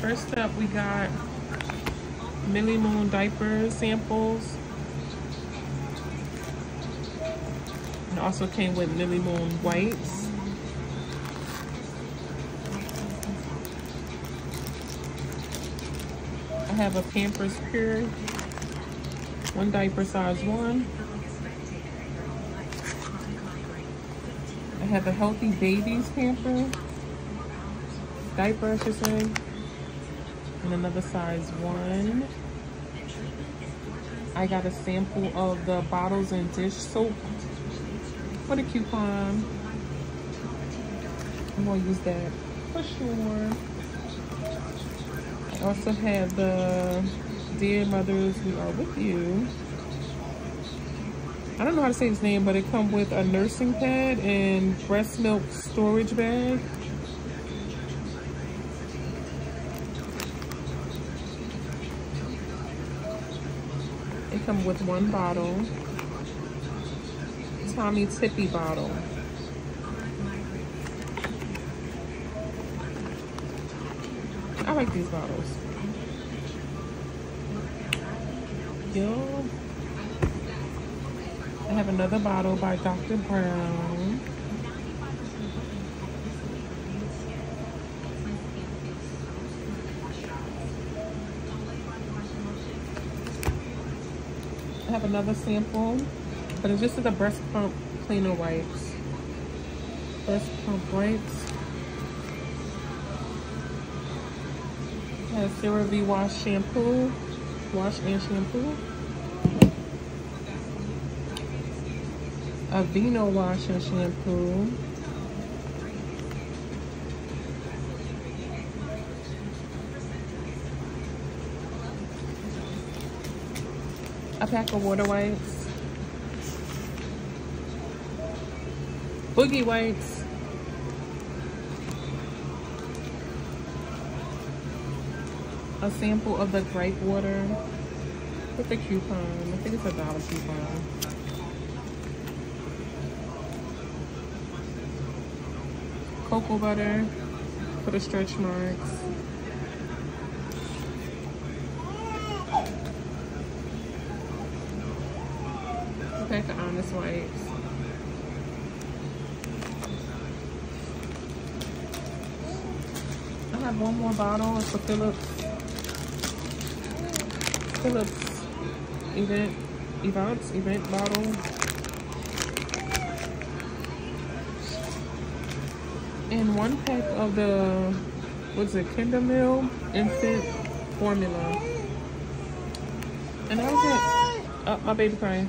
First up, we got Millie Moon diaper samples. And also came with Millie Moon wipes. I have a Pampers Pure, one diaper size 1. I have a Healthy Babies Pamper, diaper I should say, and another size 1. I got a sample of the bottles and dish soap for the coupon. I'm gonna use that for sure. I also have the Dear Mothers, We Are With You. I don't know how to say his name, but it comes with a nursing pad and breast milk storage bag. It comes with 1 bottle. Tommy Tippy bottle. I like these bottles. Yo. I have another bottle by Dr. Brown. I have another sample, but it's just the breast pump cleaner wipes. Breast pump wipes. I have CeraVe wash shampoo, wash and shampoo. Aveeno wash and shampoo. A pack of water wipes. Boogie wipes. A sample of the gripe water with the coupon. I think it's $1 coupon. Cocoa butter for the stretch marks. A pack of Honest wipes. I have one more bottle. It's a Philips event bottle. And 1 pack of the, what's it, Kinder Meal infant formula. And that was it. Oh, my baby crying.